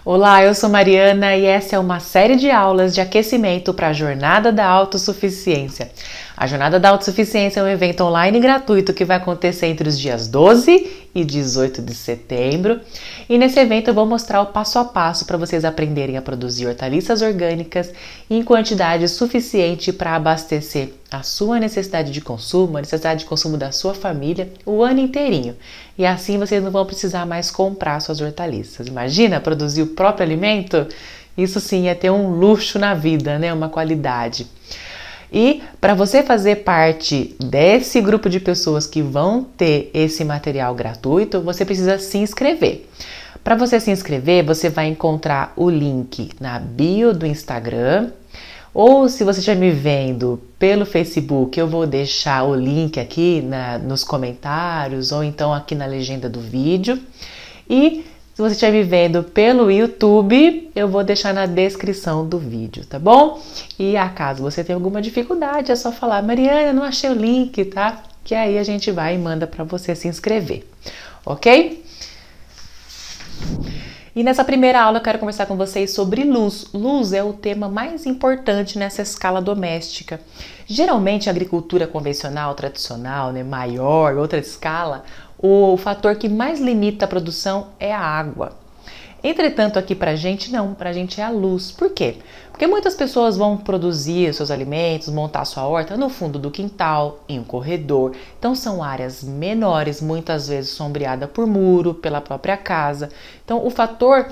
Olá, eu sou Mariana e essa é uma série de aulas de aquecimento para a Jornada da Autossuficiência. A Jornada da Autossuficiência é um evento online gratuito que vai acontecer entre os dias 12 e 18 de setembro. E nesse evento eu vou mostrar o passo a passo para vocês aprenderem a produzir hortaliças orgânicas em quantidade suficiente para abastecer a sua necessidade de consumo, a necessidade de consumo da sua família o ano inteirinho. E assim vocês não vão precisar mais comprar suas hortaliças. Imagina produzir o próprio alimento? Isso sim é ter um luxo na vida, né? Uma qualidade. E para você fazer parte desse grupo de pessoas que vão ter esse material gratuito, você precisa se inscrever. Para você se inscrever, você vai encontrar o link na bio do Instagram, ou se você estiver me vendo pelo Facebook, eu vou deixar o link aqui nos comentários ou então aqui na legenda do vídeo. E se você estiver me vendo pelo YouTube, eu vou deixar na descrição do vídeo, tá bom? E acaso você tenha alguma dificuldade, é só falar: Mariana, não achei o link, tá? Que aí a gente vai e manda para você se inscrever, ok? E nessa primeira aula eu quero conversar com vocês sobre luz. Luz é o tema mais importante nessa escala doméstica. Geralmente a agricultura convencional, tradicional, né, maior, outra escala, o fator que mais limita a produção é a água. Entretanto, aqui pra gente não, pra gente é a luz. Por quê? Porque muitas pessoas vão produzir seus alimentos, montar sua horta no fundo do quintal, em um corredor. Então são áreas menores, muitas vezes sombreada por muro, pela própria casa. Então o fator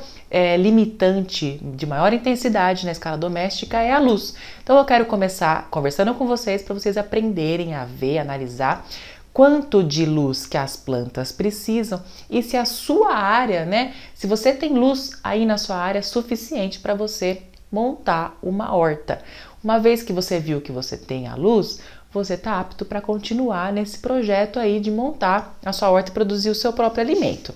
limitante de maior intensidade na escala doméstica é a luz. Então eu quero começar conversando com vocês para vocês aprenderem a ver, analisar quanto de luz que as plantas precisam e se a sua área, né, se você tem luz aí na sua área suficiente para você montar uma horta. Uma vez que você viu que você tem a luz, você está apto para continuar nesse projeto aí de montar a sua horta e produzir o seu próprio alimento.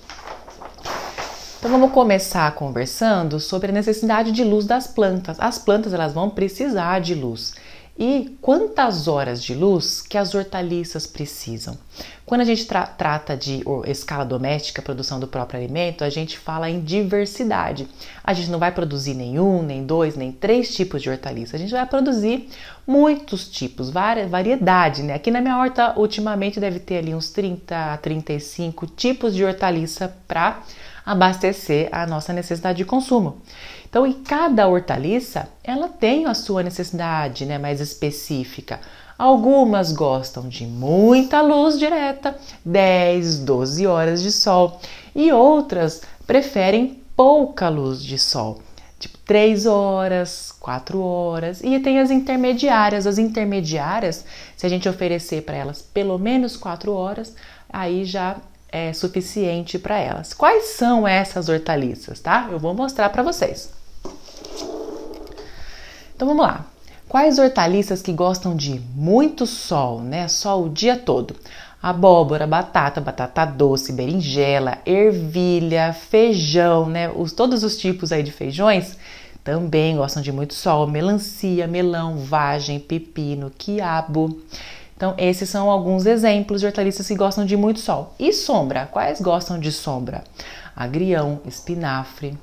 Então vamos começar conversando sobre a necessidade de luz das plantas. As plantas elas vão precisar de luz. E quantas horas de luz que as hortaliças precisam? Quando a gente trata de escala doméstica, produção do próprio alimento, a gente fala em diversidade. A gente não vai produzir nenhum, nem dois, nem três tipos de hortaliça. A gente vai produzir muitos tipos, variedade, né? Aqui na minha horta, ultimamente, deve ter ali uns 30 a 35 tipos de hortaliça para abastecer a nossa necessidade de consumo. Então, e cada hortaliça, ela tem a sua necessidade, né, mais específica. Algumas gostam de muita luz direta, 10, 12 horas de sol, e outras preferem pouca luz de sol, tipo 3 horas, 4 horas, e tem as intermediárias. As intermediárias, se a gente oferecer para elas pelo menos 4 horas, aí já é suficiente para elas. Quais são essas hortaliças, tá? Eu vou mostrar para vocês. Então vamos lá. Quais hortaliças que gostam de muito sol, né? Sol o dia todo? Abóbora, batata doce, berinjela, ervilha, feijão, né? Todos os tipos aí de feijões também gostam de muito sol. Melancia, melão, vagem, pepino, quiabo. Então, esses são alguns exemplos de hortaliças que gostam de muito sol. E sombra? Quais gostam de sombra? Agrião, espinafre.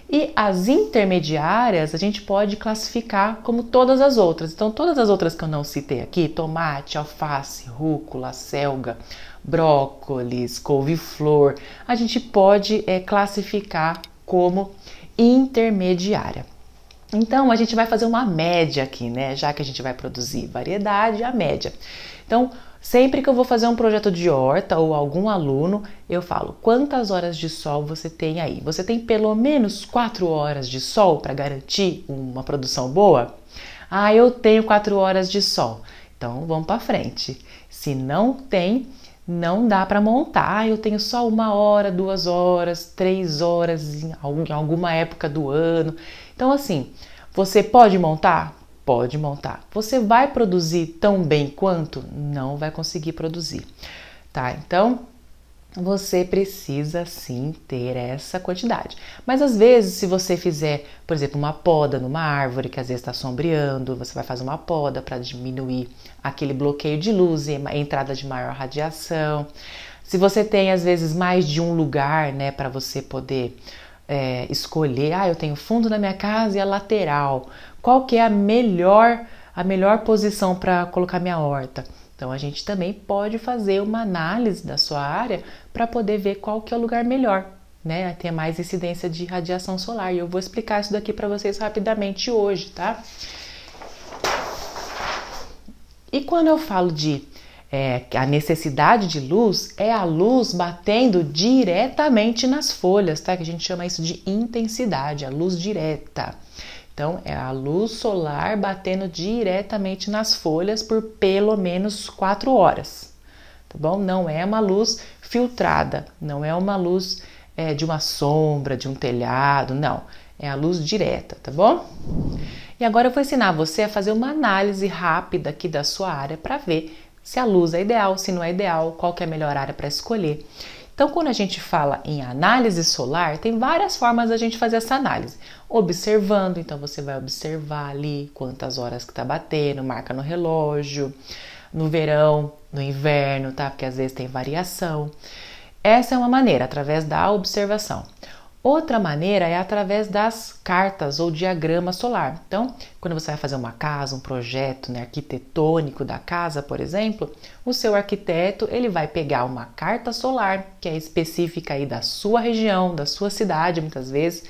E as intermediárias a gente pode classificar como todas as outras. Então, todas as outras que eu não citei aqui, tomate, alface, rúcula, selga, brócolis, couve-flor, a gente pode classificar como intermediária. Então, a gente vai fazer uma média aqui, né? Já que a gente vai produzir variedade, a média. Então, sempre que eu vou fazer um projeto de horta ou algum aluno, eu falo: quantas horas de sol você tem aí? Você tem pelo menos 4 horas de sol para garantir uma produção boa? Ah, eu tenho 4 horas de sol. Então, vamos para frente. Se não tem, não dá para montar. Ah, eu tenho só 1 hora, 2 horas, 3 horas em alguma época do ano. Então, assim, você pode montar? Pode montar. Você vai produzir tão bem quanto? Não vai conseguir produzir, tá? Então, você precisa sim ter essa quantidade. Mas às vezes, se você fizer, por exemplo, uma poda numa árvore que às vezes está sombreando, você vai fazer uma poda para diminuir aquele bloqueio de luz e a entrada de maior radiação. Se você tem às vezes mais de um lugar, né, para você poder escolher, eu tenho fundo na minha casa e a lateral, qual que é a melhor posição para colocar minha horta? Então a gente também pode fazer uma análise da sua área para poder ver qual que é o lugar melhor, né? Tem mais incidência de radiação solar. E eu vou explicar isso daqui para vocês rapidamente hoje, tá? E quando eu falo de a necessidade de luz, é a luz batendo diretamente nas folhas, tá? Que a gente chama isso de intensidade, a luz direta. Então, é a luz solar batendo diretamente nas folhas por pelo menos 4 horas, tá bom? Não é uma luz filtrada, não é uma luz de uma sombra, de um telhado, não. É a luz direta, tá bom? E agora eu vou ensinar você a fazer uma análise rápida aqui da sua área para ver se a luz é ideal, se não é ideal, qual que é a melhor área para escolher. Então, quando a gente fala em análise solar, tem várias formas da gente fazer essa análise. Observando, então você vai observar ali quantas horas que tá batendo, marca no relógio, no verão, no inverno, tá? Porque às vezes tem variação. Essa é uma maneira, através da observação. Outra maneira é através das cartas ou diagrama solar. Então, quando você vai fazer uma casa, um projeto, né, arquitetônico da casa, por exemplo, o seu arquiteto ele vai pegar uma carta solar, que é específica aí da sua região, da sua cidade, muitas vezes,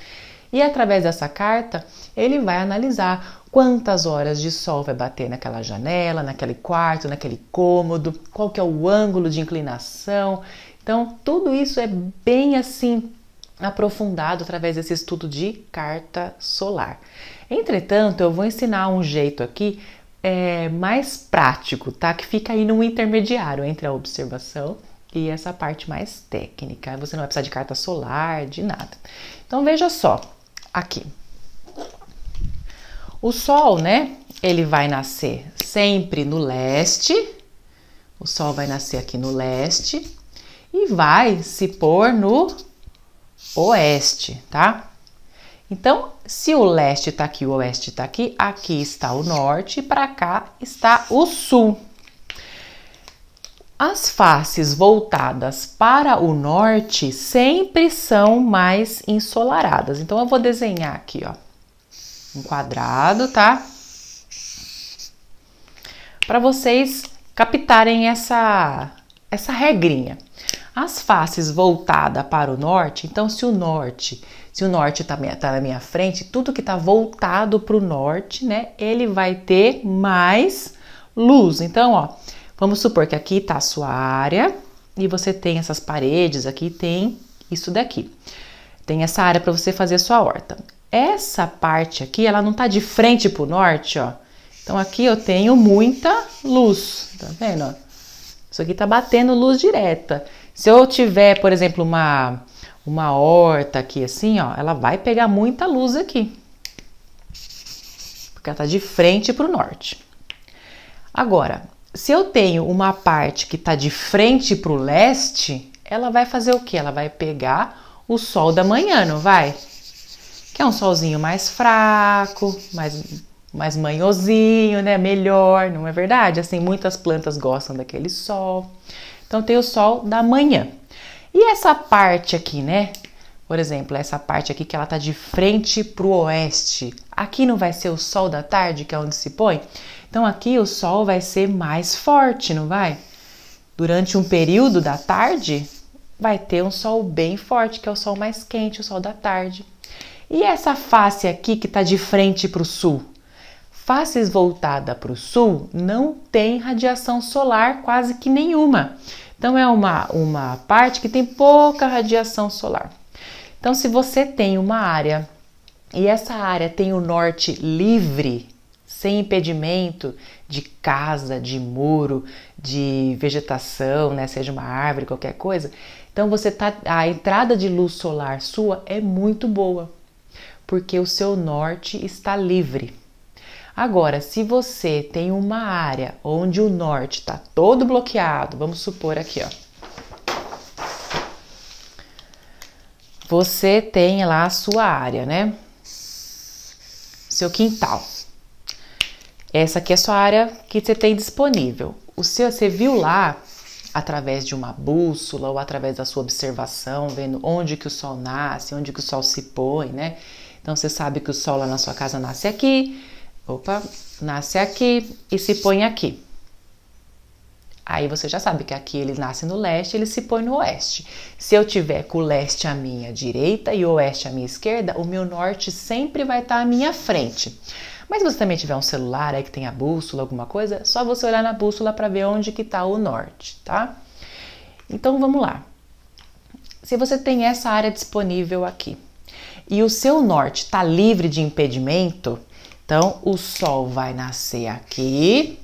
e através dessa carta ele vai analisar quantas horas de sol vai bater naquela janela, naquele quarto, naquele cômodo, qual que é o ângulo de inclinação. Então, tudo isso é bem assim aprofundado através desse estudo de carta solar. Entretanto, eu vou ensinar um jeito aqui mais prático, tá? Que fica aí num intermediário entre a observação e essa parte mais técnica. Você não vai precisar de carta solar, de nada. Então, veja só, aqui. O Sol, né? Ele vai nascer sempre no leste. O Sol vai nascer aqui no leste e vai se pôr no oeste, tá? Então, se o leste tá aqui, o oeste tá aqui, aqui está o norte e para cá está o sul. As faces voltadas para o norte sempre são mais ensolaradas. Então, eu vou desenhar aqui, ó, um quadrado, tá? Para vocês captarem essa regrinha. As faces voltadas para o norte, então se o norte tá na minha frente, tudo que tá voltado para o norte, né, ele vai ter mais luz. Então, ó, vamos supor que aqui tá a sua área e você tem essas paredes, aqui tem isso daqui. Tem essa área para você fazer a sua horta. Essa parte aqui, ela não tá de frente para o norte, ó. Então aqui eu tenho muita luz, tá vendo, ó? Isso aqui tá batendo luz direta. Se eu tiver, por exemplo, uma horta aqui assim, ó, ela vai pegar muita luz aqui. Porque ela tá de frente para o norte. Agora, se eu tenho uma parte que tá de frente para o leste, ela vai fazer o quê? Ela vai pegar o sol da manhã, não vai? Que é um solzinho mais fraco, mais manhosinho, né? Melhor, não é verdade? Assim, muitas plantas gostam daquele sol. Então, tem o sol da manhã. E essa parte aqui, né? Por exemplo, essa parte aqui que ela tá de frente pro oeste. Aqui não vai ser o sol da tarde, que é onde se põe? Então, aqui o sol vai ser mais forte, não vai? Durante um período da tarde, vai ter um sol bem forte, que é o sol mais quente, o sol da tarde. E essa face aqui que tá de frente pro sul? Faces voltada para o sul não tem radiação solar quase que nenhuma. Então, é uma parte que tem pouca radiação solar. Então, se você tem uma área e essa área tem o norte livre, sem impedimento de casa, de muro, de vegetação, né, seja uma árvore, qualquer coisa, então a entrada de luz solar sua é muito boa, porque o seu norte está livre. Agora, se você tem uma área onde o norte está todo bloqueado, vamos supor aqui, ó. Você tem lá a sua área, né? Seu quintal. Essa aqui é a sua área que você tem disponível. Você viu lá através de uma bússola ou através da sua observação, vendo onde que o sol nasce, onde que o sol se põe, né? Então você sabe que o sol lá na sua casa nasce aqui, nasce aqui e se põe aqui. Aí você já sabe que aqui ele nasce no leste, ele se põe no oeste. Se eu tiver com o leste à minha direita e o oeste à minha esquerda, o meu norte sempre vai estar à minha frente. Mas se você também tiver um celular aí que tem a bússola, alguma coisa, é só você olhar na bússola para ver onde que está o norte, tá? Então vamos lá. Se você tem essa área disponível aqui e o seu norte está livre de impedimento, então o sol vai nascer aqui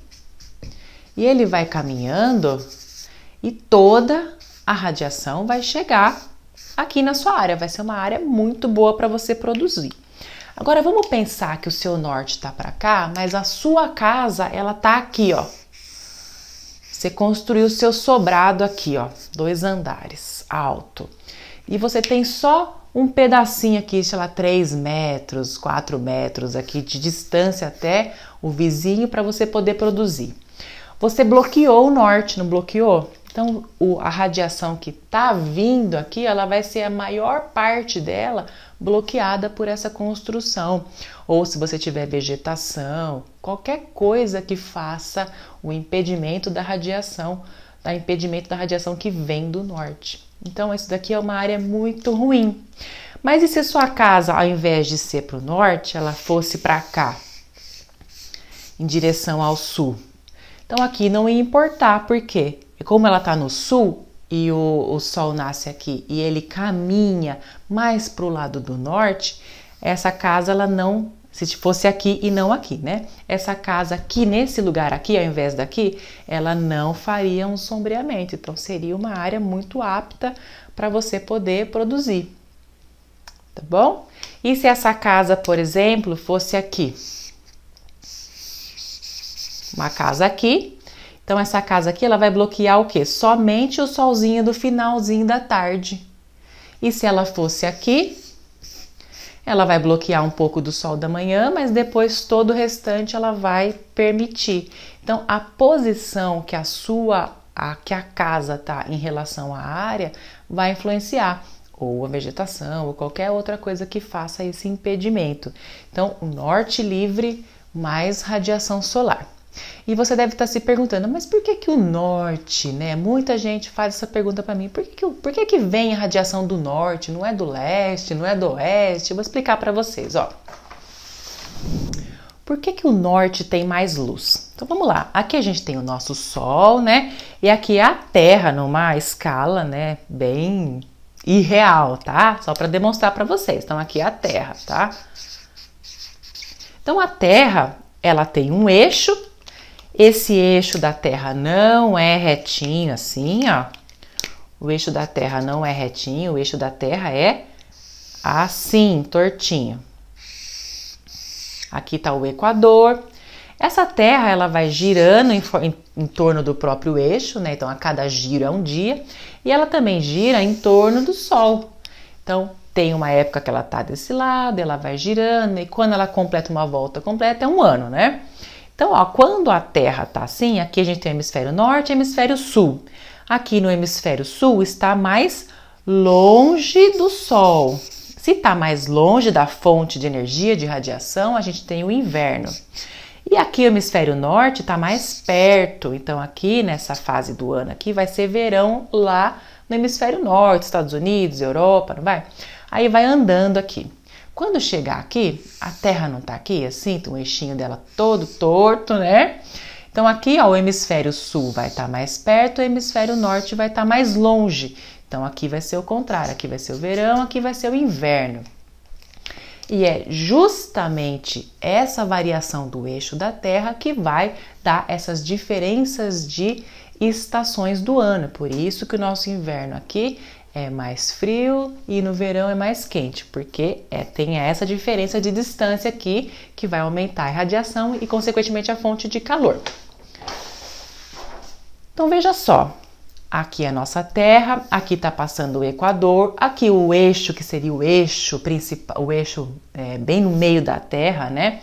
e ele vai caminhando e toda a radiação vai chegar aqui na sua área. Vai ser uma área muito boa para você produzir. Agora vamos pensar que o seu norte está para cá, mas a sua casa ela tá aqui, ó. Você construiu o seu sobrado aqui, ó, 2 andares, alto. E você tem só um pedacinho aqui, sei lá, 3 metros, 4 metros aqui de distância até o vizinho para você poder produzir. Você bloqueou o norte, não bloqueou? Então, a radiação que está vindo aqui, ela vai ser a maior parte dela bloqueada por essa construção. Ou se você tiver vegetação, qualquer coisa que faça o impedimento da radiação que vem do norte. Então, isso daqui é uma área muito ruim. Mas e se a sua casa, ao invés de ser para o norte, ela fosse para cá, em direção ao sul? Então, aqui não ia importar, por quê? Como ela está no sul e o sol nasce aqui e ele caminha mais para o lado do norte, essa casa, ela não, se fosse aqui e não aqui, né? Essa casa aqui, nesse lugar aqui, ao invés daqui, ela não faria um sombreamento. Então, seria uma área muito apta para você poder produzir, tá bom? E se essa casa, por exemplo, fosse aqui? Uma casa aqui. Então, essa casa aqui, ela vai bloquear o quê? Somente o solzinho do finalzinho da tarde. E se ela fosse aqui, ela vai bloquear um pouco do sol da manhã, mas depois todo o restante ela vai permitir. Então, a posição que que a casa tá em relação à área vai influenciar, ou a vegetação, ou qualquer outra coisa que faça esse impedimento. Então, o norte livre, mais radiação solar. E você deve estar se perguntando, mas por que o norte, né? Muita gente faz essa pergunta para mim, por que vem a radiação do norte, não é do leste, não é do oeste? Eu vou explicar para vocês, ó. Por que o norte tem mais luz? Então vamos lá, aqui a gente tem o nosso sol, né? E aqui é a Terra numa escala, né, bem irreal, tá? Só para demonstrar para vocês. Então aqui é a Terra, tá? Então a Terra, ela tem um eixo. Esse eixo da Terra não é retinho assim, ó. O eixo da Terra não é retinho, o eixo da Terra é assim, tortinho. Aqui tá o Equador. Essa Terra, ela vai girando em torno do próprio eixo, né? Então, a cada giro é um dia. E ela também gira em torno do Sol. Então, tem uma época que ela tá desse lado, ela vai girando. E quando ela completa uma volta completa, é um ano, né? Então, ó, quando a Terra tá assim, aqui a gente tem o hemisfério norte e o hemisfério sul. Aqui no hemisfério sul está mais longe do Sol. Se está mais longe da fonte de energia, de radiação, a gente tem o inverno. E aqui o hemisfério norte está mais perto. Então, aqui nessa fase do ano aqui vai ser verão lá no hemisfério norte, Estados Unidos, Europa, não vai? Aí vai andando aqui. Quando chegar aqui, a Terra não tá aqui assim, tem um eixinho dela todo torto, né? Então aqui, ó, o hemisfério sul vai estar mais perto, o hemisfério norte vai estar mais longe. Então aqui vai ser o contrário, aqui vai ser o verão, aqui vai ser o inverno. E é justamente essa variação do eixo da Terra que vai dar essas diferenças de estações do ano. Por isso que o nosso inverno aqui é mais frio e no verão é mais quente, porque tem essa diferença de distância aqui que vai aumentar a radiação e, consequentemente, a fonte de calor. Então, veja só. Aqui é a nossa Terra, aqui está passando o Equador, aqui o eixo, que seria o eixo principal, o eixo bem no meio da Terra, né?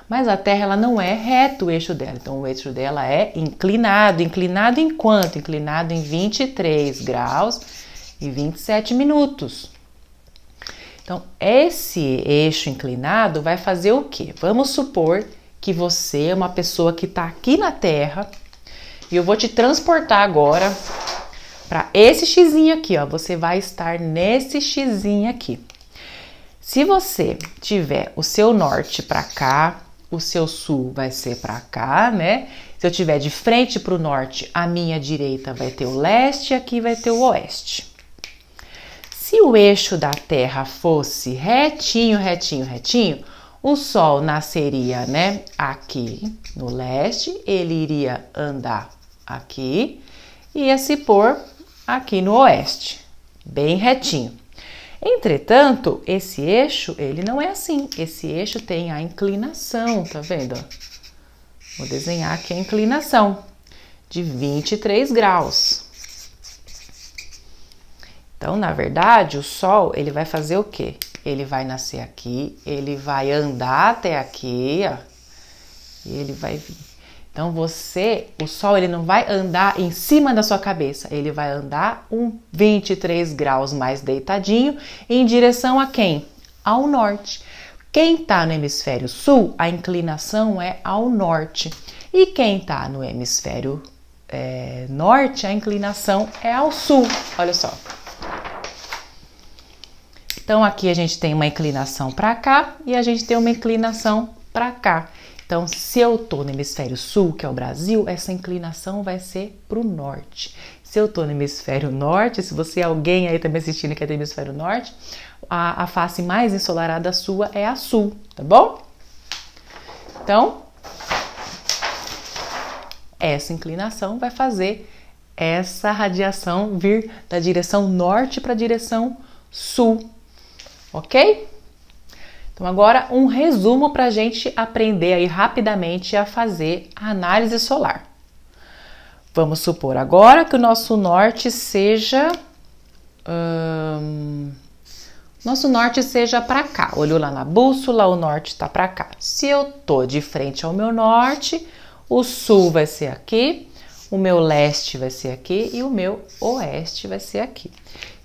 Mas a Terra, ela não é reto o eixo dela. Então, o eixo dela é inclinado. Inclinado em quanto? Inclinado em 23 graus e 27 minutos. Então, esse eixo inclinado vai fazer o quê? Vamos supor que você é uma pessoa que está aqui na Terra e eu vou te transportar agora para esse xizinho aqui, ó. Você vai estar nesse xizinho aqui. Se você tiver o seu norte para cá, o seu sul vai ser para cá, né? Se eu tiver de frente para o norte, a minha direita vai ter o leste e aqui vai ter o oeste. Se o eixo da Terra fosse retinho, retinho, retinho, o Sol nasceria, né, aqui no leste, ele iria andar aqui e ia se pôr aqui no oeste, bem retinho. Entretanto, esse eixo, ele não é assim. Esse eixo tem a inclinação, tá vendo? Vou desenhar aqui a inclinação de 23 graus. Então, na verdade, o Sol, ele vai fazer o quê? Ele vai nascer aqui, ele vai andar até aqui, ó, e ele vai vir. Então, o Sol, ele não vai andar em cima da sua cabeça, ele vai andar 23 graus mais deitadinho em direção a quem? Ao norte. Quem está no hemisfério sul, a inclinação é ao norte. E quem está no hemisfério norte, a inclinação é ao sul. Olha só. Então, aqui a gente tem uma inclinação para cá e a gente tem uma inclinação para cá. Então, se eu estou no hemisfério sul, que é o Brasil, essa inclinação vai ser para o norte. Se eu estou no hemisfério norte, se você é alguém aí também assistindo que é do hemisfério norte, a face mais ensolarada sua é a sul, tá bom? Então, essa inclinação vai fazer essa radiação vir da direção norte para a direção sul. Ok? Então, agora um resumo para a gente aprender aí rapidamente a fazer a análise solar. Vamos supor agora que o nosso norte seja... para cá. Olhou lá na bússola, o norte está para cá. Se eu tô de frente ao meu norte, o sul vai ser aqui, o meu leste vai ser aqui e o meu oeste vai ser aqui.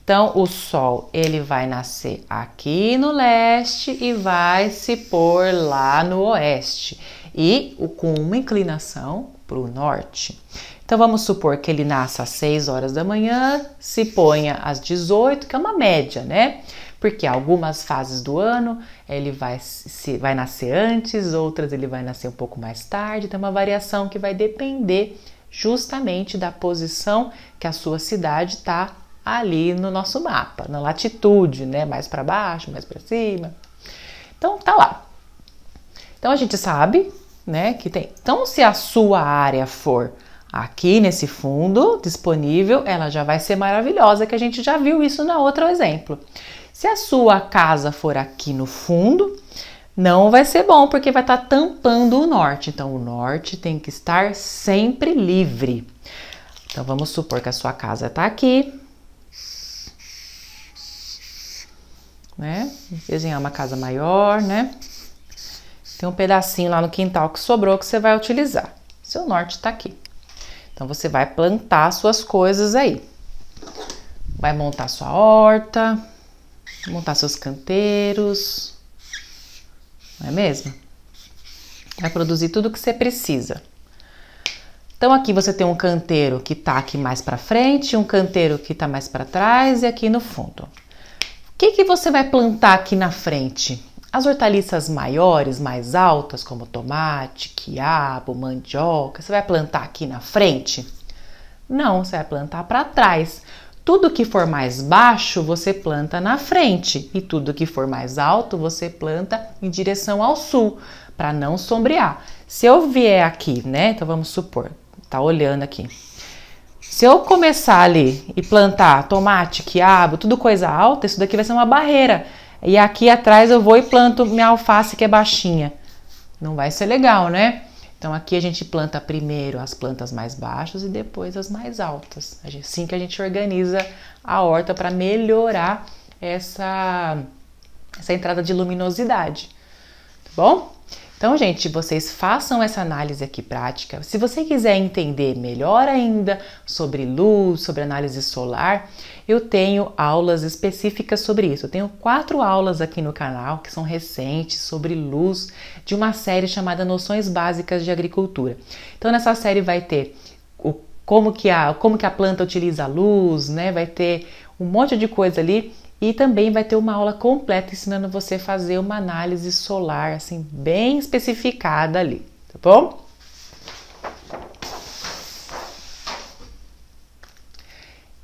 Então, o Sol, ele vai nascer aqui no leste e vai se pôr lá no oeste. E com uma inclinação para o norte. Então, vamos supor que ele nasça às 6 horas da manhã, se ponha às 18, que é uma média, né? Porque algumas fases do ano ele vai nascer antes, outras ele vai nascer um pouco mais tarde. Tem uma variação que vai depender justamente da posição que a sua cidade está ali no nosso mapa, na latitude, né? Mais para baixo, mais para cima. Então, tá lá. Então, a gente sabe, né, que tem... Então, se a sua área for aqui nesse fundo disponível, ela já vai ser maravilhosa, que a gente já viu isso no outro exemplo. Se a sua casa for aqui no fundo, não vai ser bom, porque vai estar tampando o norte. Então, o norte tem que estar sempre livre. Então, vamos supor que a sua casa está aqui, né? Desenhar uma casa maior, né? Tem um pedacinho lá no quintal que sobrou que você vai utilizar. Seu norte tá aqui. Então, você vai plantar suas coisas aí. Vai montar sua horta, montar seus canteiros, não é mesmo? Vai produzir tudo que você precisa. Então, aqui você tem um canteiro que tá aqui mais para frente, um canteiro que tá mais para trás e aqui no fundo. O que você vai plantar aqui na frente? As hortaliças maiores, mais altas, como tomate, quiabo, mandioca, você vai plantar aqui na frente? Não, você vai plantar para trás. Tudo que for mais baixo, você planta na frente. E tudo que for mais alto, você planta em direção ao sul, para não sombrear. Se eu vier aqui, né? Então, vamos supor, tá olhando aqui. Se eu começar ali e plantar tomate, quiabo, tudo coisa alta, isso daqui vai ser uma barreira. E aqui atrás eu vou e planto minha alface que é baixinha. Não vai ser legal, né? Então aqui a gente planta primeiro as plantas mais baixas e depois as mais altas. Assim que a gente organiza a horta para melhorar essa entrada de luminosidade. Tá bom? Então, gente, vocês façam essa análise aqui prática. Se você quiser entender melhor ainda sobre luz, sobre análise solar, eu tenho aulas específicas sobre isso. Eu tenho 4 aulas aqui no canal que são recentes sobre luz, de uma série chamada Noções Básicas de Agricultura. Então, nessa série vai ter como que a planta utiliza a luz, né? Vai ter um monte de coisa ali. E também vai ter uma aula completa ensinando você a fazer uma análise solar, assim, bem especificada ali, tá bom?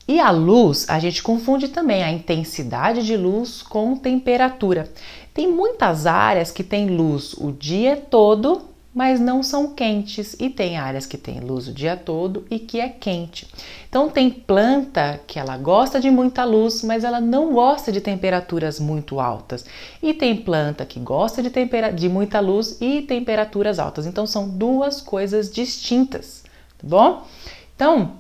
E a luz, a gente confunde também a intensidade de luz com temperatura. Tem muitas áreas que tem luz o dia todo, mas não são quentes, e tem áreas que tem luz o dia todo e que é quente. Então tem planta que ela gosta de muita luz, mas ela não gosta de temperaturas muito altas. E tem planta que gosta de muita luz e temperaturas altas. Então são 2 coisas distintas, tá bom? Então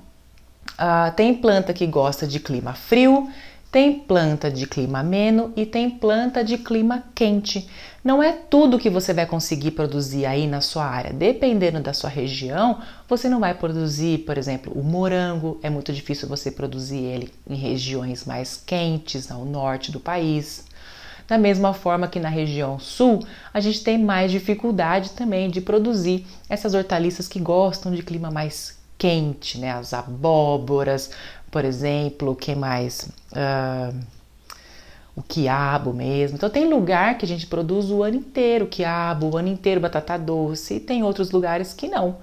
tem planta que gosta de clima frio, tem planta de clima ameno e tem planta de clima quente. Não é tudo que você vai conseguir produzir aí na sua área. Dependendo da sua região, você não vai produzir, por exemplo, o morango. É muito difícil você produzir ele em regiões mais quentes, ao norte do país. Da mesma forma que na região sul, a gente tem mais dificuldade também de produzir essas hortaliças que gostam de clima mais quente, né? As abóboras, por exemplo, o que mais? O quiabo mesmo. Então tem lugar que a gente produz o ano inteiro quiabo, o ano inteiro batata doce, e tem outros lugares que não.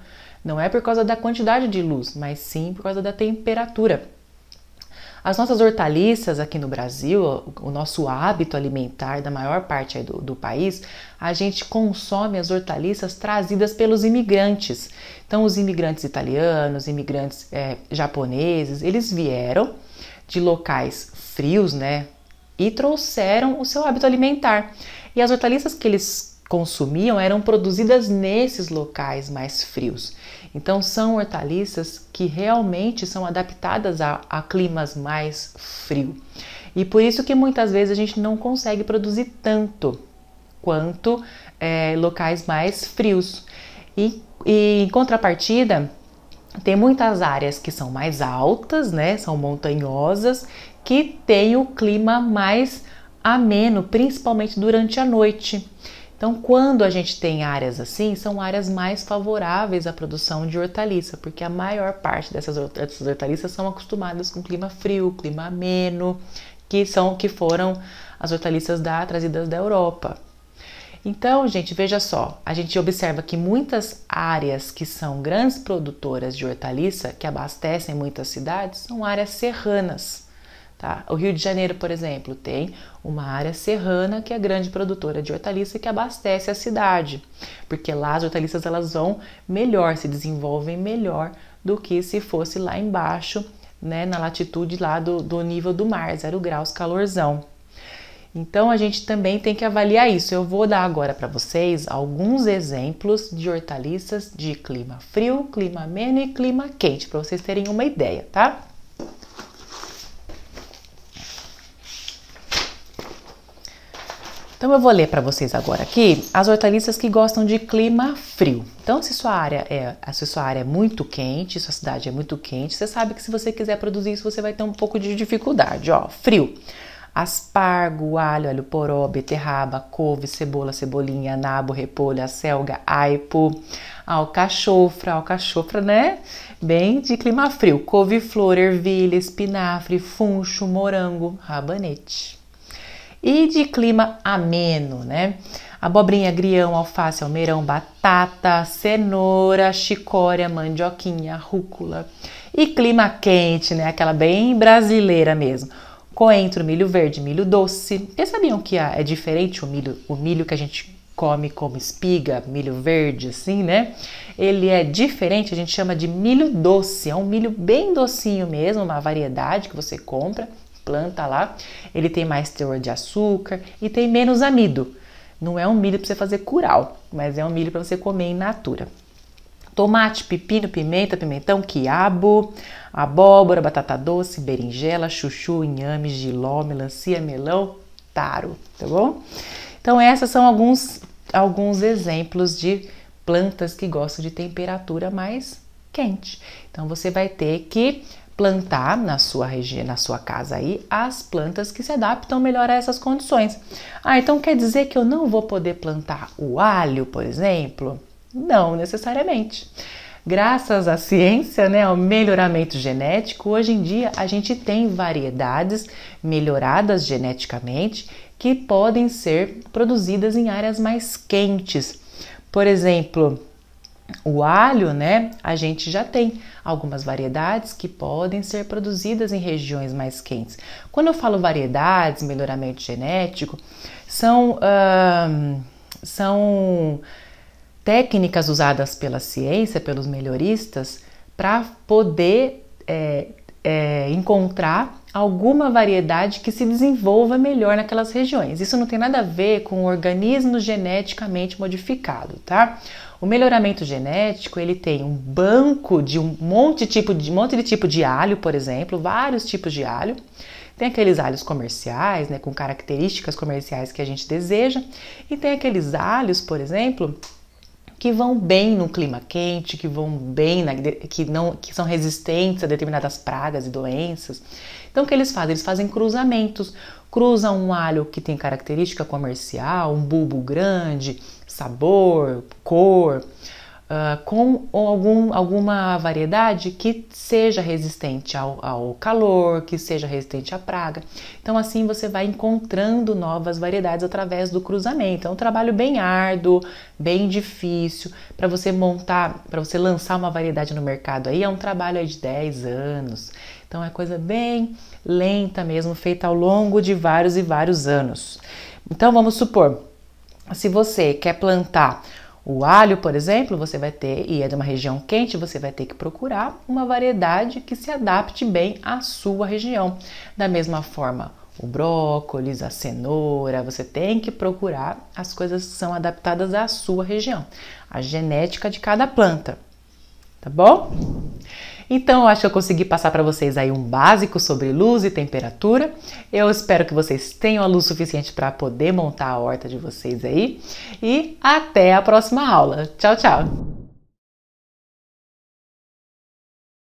Não é por causa da quantidade de luz, mas sim por causa da temperatura. As nossas hortaliças aqui no Brasil, o nosso hábito alimentar da maior parte aí do país, a gente consome as hortaliças trazidas pelos imigrantes. Então os imigrantes italianos, imigrantes japoneses, eles vieram de locais frios, né? E trouxeram o seu hábito alimentar. E as hortaliças que eles consumiam eram produzidas nesses locais mais frios. Então são hortaliças que realmente são adaptadas a climas mais frios. E por isso que muitas vezes a gente não consegue produzir tanto quanto locais mais frios. E em contrapartida, tem muitas áreas que são mais altas, né? São montanhosas, que tem o clima mais ameno, principalmente durante a noite. Então, quando a gente tem áreas assim, são áreas mais favoráveis à produção de hortaliça, porque a maior parte dessas hortaliças são acostumadas com clima frio, clima ameno, que foram as hortaliças trazidas da Europa. Então, gente, veja só, a gente observa que muitas áreas que são grandes produtoras de hortaliça, que abastecem muitas cidades, são áreas serranas. Tá? O Rio de Janeiro, por exemplo, tem uma área serrana que é grande produtora de hortaliça que abastece a cidade, porque lá as hortaliças elas vão melhor, se desenvolvem melhor do que se fosse lá embaixo, né, na latitude lá do nível do mar, 0 graus, calorzão. Então a gente também tem que avaliar isso. Eu vou dar agora para vocês alguns exemplos de hortaliças de clima frio, clima ameno e clima quente, para vocês terem uma ideia, tá? Então eu vou ler para vocês agora aqui as hortaliças que gostam de clima frio. Então se sua área é muito quente, sua cidade é muito quente, você sabe que se você quiser produzir isso, você vai ter um pouco de dificuldade, ó. Frio: aspargo, alho poró, beterraba, couve, cebola, cebolinha, nabo, repolho, acelga, aipo, alcachofra, né? Bem de clima frio: couve-flor, ervilha, espinafre, funcho, morango, rabanete. E de clima ameno, né? Abobrinha, agrião, alface, almeirão, batata, cenoura, chicória, mandioquinha, rúcula. E clima quente, né? Aquela bem brasileira mesmo: coentro, milho verde, milho doce. Vocês sabiam que é diferente o milho que a gente come como espiga, milho verde, assim, né? Ele é diferente, a gente chama de milho doce. É um milho bem docinho mesmo, uma variedade que você compra, planta lá. Ele tem mais teor de açúcar e tem menos amido. Não é um milho para você fazer curau, mas é um milho para você comer in natura. Tomate, pepino, pimenta, pimentão, quiabo, abóbora, batata doce, berinjela, chuchu, inhame, jiló, melancia, melão, taro, tá bom? Então essas são alguns alguns exemplos de plantas que gostam de temperatura mais quente. Então você vai ter que plantar na sua região, na sua casa aí, as plantas que se adaptam melhor a essas condições. Então quer dizer que eu não vou poder plantar o alho, por exemplo? Não necessariamente. Graças à ciência, né, ao melhoramento genético, hoje em dia a gente tem variedades melhoradas geneticamente que podem ser produzidas em áreas mais quentes. Por exemplo, o alho, né, a gente já tem algumas variedades que podem ser produzidas em regiões mais quentes. Quando eu falo variedades, melhoramento genético, são técnicas usadas pela ciência, pelos melhoristas, para poder encontrar alguma variedade que se desenvolva melhor naquelas regiões. Isso não tem nada a ver com o organismo geneticamente modificado, tá? O melhoramento genético, ele tem um banco de um monte de tipo de alho, por exemplo, vários tipos de alho. Tem aqueles alhos comerciais, né, com características comerciais que a gente deseja, e tem aqueles alhos, por exemplo, que vão bem no clima quente, que vão bem, que são resistentes a determinadas pragas e doenças. Então o que eles fazem? Eles fazem cruzamentos. Cruzam um alho que tem característica comercial, um bulbo grande, sabor, cor, com alguma variedade que seja resistente ao calor, que seja resistente à praga. Então assim você vai encontrando novas variedades através do cruzamento. É um trabalho bem árduo, bem difícil. Para você lançar uma variedade no mercado aí, é um trabalho aí de 10 anos. Então é coisa bem lenta mesmo, feita ao longo de vários e vários anos. Então vamos supor, se você quer plantar o alho, por exemplo, você vai ter, e é de uma região quente, você vai ter que procurar uma variedade que se adapte bem à sua região. Da mesma forma, o brócolis, a cenoura, você tem que procurar as coisas que são adaptadas à sua região, a genética de cada planta, tá bom? Então, eu acho que eu consegui passar para vocês aí um básico sobre luz e temperatura. Eu espero que vocês tenham a luz suficiente para poder montar a horta de vocês aí. E até a próxima aula. Tchau, tchau!